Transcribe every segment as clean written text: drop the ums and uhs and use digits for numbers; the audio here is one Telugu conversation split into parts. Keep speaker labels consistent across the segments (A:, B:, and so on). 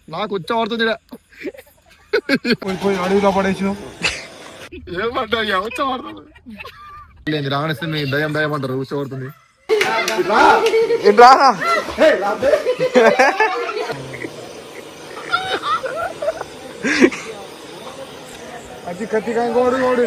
A: నాకు వచ్చి
B: పోయి అడవిలో పడేసిన
A: ఏమంటా వచ్చి ఆడుతుంది రావణిస్తే మీ దయం దయం అంటారు కూర్చోబడుతుంది
B: అది కత్తిగా ఇంకోడు ఓడి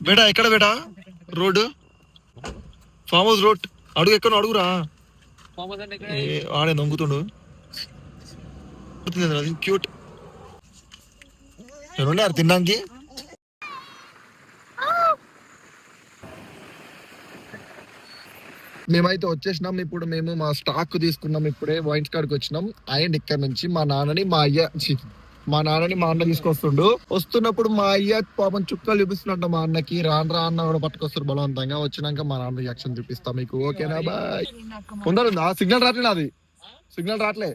A: బేటా ఎక్కడ బేటా రోడ్ ఫామ్ హౌస్ రోడ్ అడుగు ఎక్కడ అడుగురా ఆడే నొంగుతుండు క్యూట్ ఏమండి అది తినడానికి మేమైతే వచ్చేసినాం ఇప్పుడు మేము మా స్టాక్ తీసుకున్నాం ఇప్పుడే వైన్స్ కాడికి వచ్చినాం అండ్ ఇక్కడ నుంచి మా నాన్నని మా అన్న తీసుకొస్తుండు వస్తున్నప్పుడు మా అయ్య పాపం చుక్కలు చూపిస్తున్నట్టు మా అన్నకి రా అన్న కూడా పట్టుకొస్తారు బలవంతంగా వచ్చినాక మా నాన్న రియాక్షన్ చూపిస్తా మీకు ఓకేనా బాయ్ ఉండరు సిగ్నల్ రావట్లే నాది సిగ్నల్ రావట్లే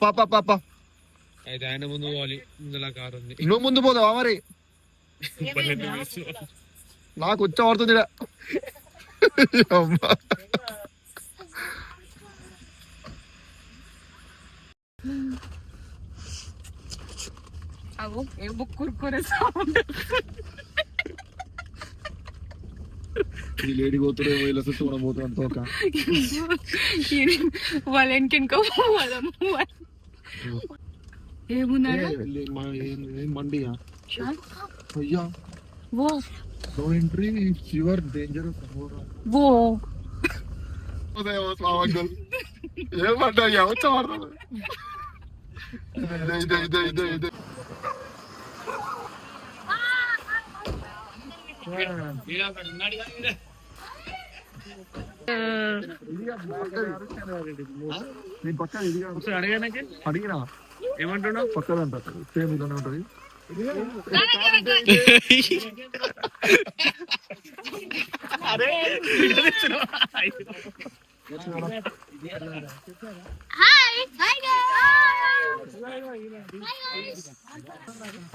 A: పాపా పాపా నువ్వు ముందు పోదావా మరి నాకు వచ్చి పడుతుంది లేడీ పోతుండే ఇలా చుట్టూ మనం పోతున్నాం తోక
C: వాళ్ళ వెనకెనుకో ఏమున్నారా
A: మండియా అయ్యా no entry you are dangerous
C: wo
A: ఏమంటా వచ్చి ఆడుతుంది అడిగినా ఏమంటున్నావు పక్కదంట సేమ్ ఇలానే ఉంటది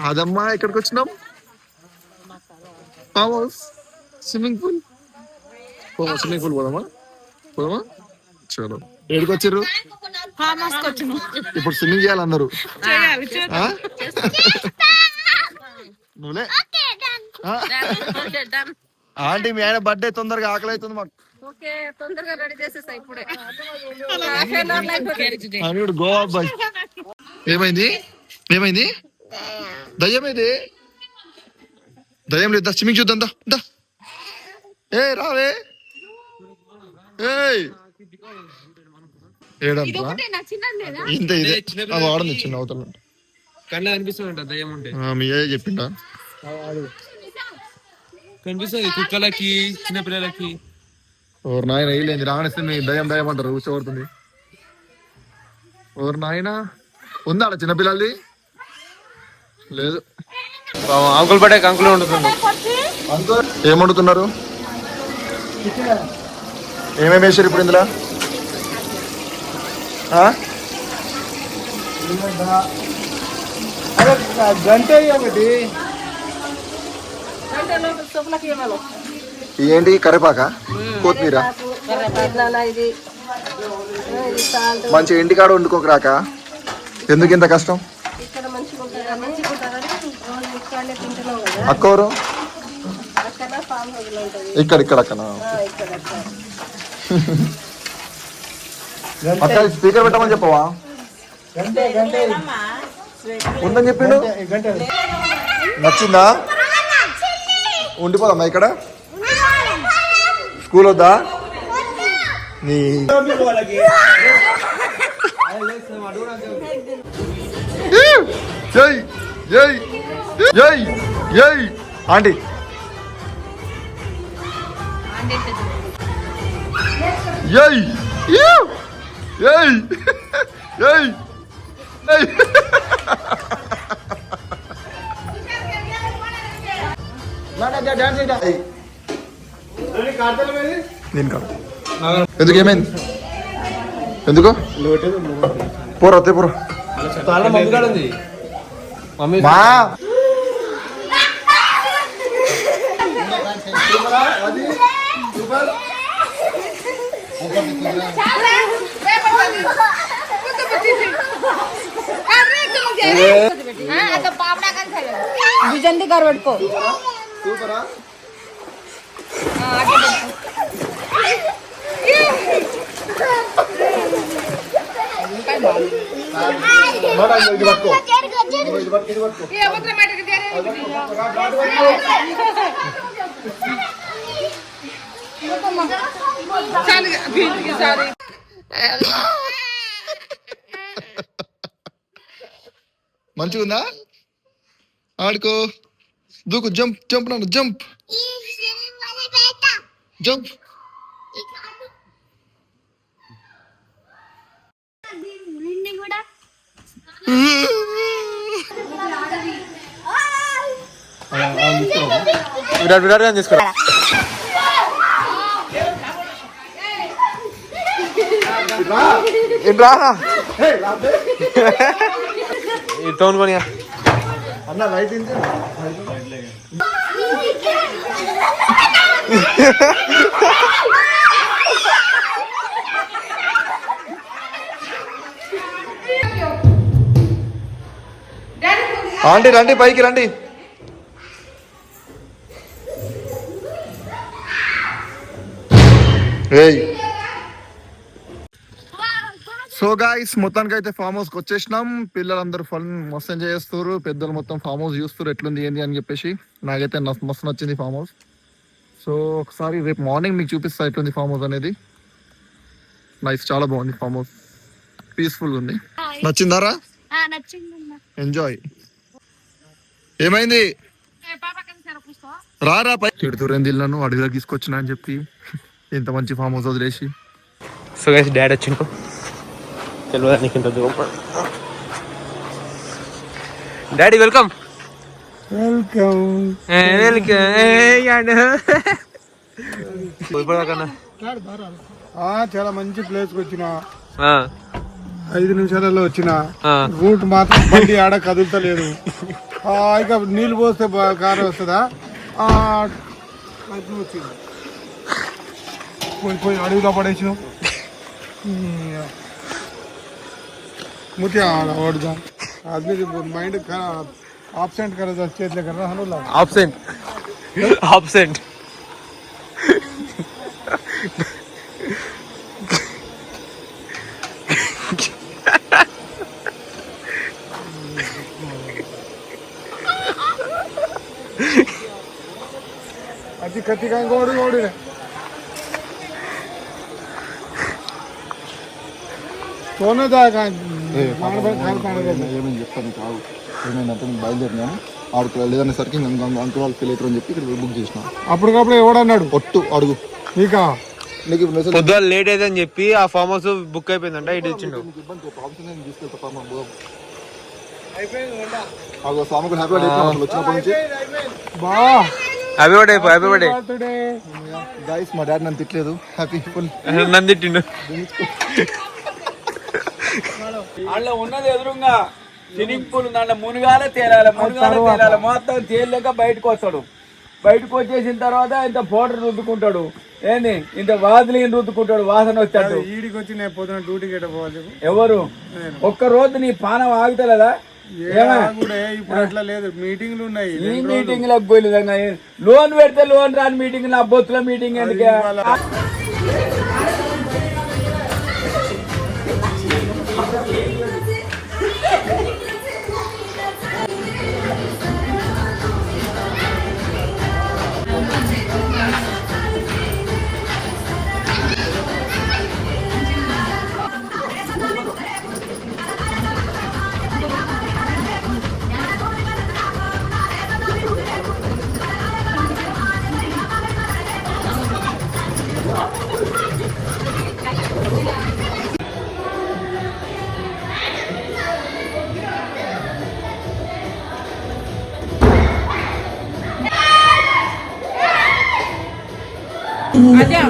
A: అదమ్మా ఎక్కడికి వచ్చినాం ఫామ్ హౌస్ స్విమ్మింగ్ పూల్ పోదామా చలో ఏడికి వచ్చారు ఇప్పుడు స్విమ్మింగ్ చేయాలన్నారు నువ్వులే ఆంటీ మీ ఆయన బర్త్డే తొందరగా ఆకలి అవుతుంది మాకు గోవా అబ్బాయి ఏమైంది దయ్యమైంది దయ్యం లేదు స్విమ్మింగ్ చూద్దాం దా ఏ రావే ఏడంతా ఇంత ఇదే వాడని చిన్న అవతల
B: కన్నా అనిపిస్తుంది దయ్యం ఉంటే
A: మీ చెప్పిండా
B: కనిపిస్తుంది కుక్కలకి చిన్నపిల్లలకి
A: ఓరు నాయన వేయలేదు రావణిస్తే మీ దయం దయం అంటారు కూర్చోబడుతుంది ఓరు నాయన ఉందా అలా చిన్నపిల్లలది లేదు
B: అంకుల్ పడే అంకుల్ వండుతుంది
A: ఏం వండుతున్నారు ఏమేమి వేసారు ఇప్పుడు ఇందులో
B: గంట ఒకటి
A: ఏంటి కరివేపాక కొత్తిమీర మంచి ఇంటికాడ వండుకోక రాక ఎందుకు ఇంత కష్టం అక్కరు ఇక్కడ అక్కన అక్క స్పీకర్ పెట్టమని చెప్పవా ఉందని చెప్పిండు నచ్చిందా ఉండిపోదమ్మా ఇక్కడ స్కూల్ వద్దా నీ జై జై జై జై ఆంటీ జై జై జై నేను కాదు ఎందుకు ఏమైంది ఎందుకు పోరా పోరా మా
D: విజంతి గారు పట్టుకో
A: మంచిగా ఉందా ఆడుకో దూకు జంప్ జంప్ నాన్న జంప్ జంప్
B: విరాట్ గారిని తీసుకురా
A: రారా
B: తోను కొని
A: అన్న లైట్ ఏంటి ఆంటీ రండి పైకి రండి సో గాయ్స్ మొత్తానికి అయితే ఫామ్ హౌస్ కి వచ్చేసినాం. పిల్లలందరూ ఫన్ మస్తు ఎంజాయ్ చేస్తారు, పెద్దలు మొత్తం ఫామ్ హౌస్ చూస్తారు ఎట్లుంది ఏంది అని చెప్పేసి. నాకైతే మస్తు నచ్చింది ఫామ్ హౌస్. సో ఒకసారి రేపు మార్నింగ్ మీకు చూపిస్తా ఎట్లుంది ఫామ్ హౌస్ అనేది. నైస్, చాలా బాగుంది ఫామ్ హౌస్, పీస్ఫుల్ ఉంది. నచ్చిందారా? ఎంజాయ్. ఏమైంది రారా పై చెడుతురేంది నన్ను అడవిలోకి తీసుకొచ్చినా అని చెప్పి ఇంత మంచి ఫామ్ హౌస్ వదిలేసి.
B: సో గైస్ డాడీ వచ్చిండు, తెలియదు నీకు ఇంత దూరం. Daddy welcome.
E: వెల్కమ్. చాలా మంచి ప్లేస్ కి వచ్చిన, 5 నిమిషాలలో వచ్చిన. రూట్ మాత్రం బండి ఆడ కదులుతలేదు. ఇక నీళ్ళు పోస్తే కారు వస్తుందా? వచ్చింది పోయి పోయి అడవిలో పడేసిన मुझे और जा आदमी के माइंड absent कर दो चेत लेकर रहा हूं ला
B: absent absent
E: अति कति का गोड़ी गोड़ी रे सोने जाएगा
A: ఏమని చెప్తాను కాదు. ఏమైందంటే నేను బయలుదేరినాను, ఆడికి లేదనేసరికి అంకుల్ వాళ్ళు ఫీల్ అవుతారు అని చెప్పి ఇక్కడ బుక్ చేసిన.
E: అప్పటికప్పుడు ఎవడన్నాడు
A: ఒట్టు అడుగు
E: నీకా?
A: నీకు మెసేజ్
B: పొద్దున లేట్ అయిందని చెప్పి ఆ ఫామ్ హౌస్ బుక్ అయిపోయిందంట, ఇటు ఇచ్చిండు.
A: సామకు హ్యాపీ బర్త్డే వచ్చినప్పటి నుంచి
E: బా
B: happy birthday happy birthday
A: guys. మా డాడీ నన్ను తిట్టలేదు, హ్యాపీ ఫుల్
B: నన్ను తిట్టిండు.
F: అందులో ఉన్నది ఎదురుగా స్విమ్మింగ్ పూల్ దాంట్లో మునగాలే తేలాలి మొత్తం తేలిక బయటకు వస్తాడు. బయటకు వచ్చేసిన తర్వాత ఇంత పౌడర్ రుద్దుకుంటాడు, ఏంది ఇంత వాజలిన్ రుద్దుకుంటాడు, వాసన వచ్చాడు.
E: ఈడికి వచ్చి నేను పొద్దున డ్యూటీకి పోవాలి.
F: ఎవరు ఒక్క రోజు నీ పానం ఆగుతలేదా?
E: ఇప్పుడు అట్లా లేదు, మీటింగ్లు ఉన్నాయి.
F: ఈ మీటింగ్ లకు పోయి లోన్ పెడితే లోన్ రాని మీటింగ్, నా బొత్తుల మీటింగ్ ఎందుకే?
C: Aja.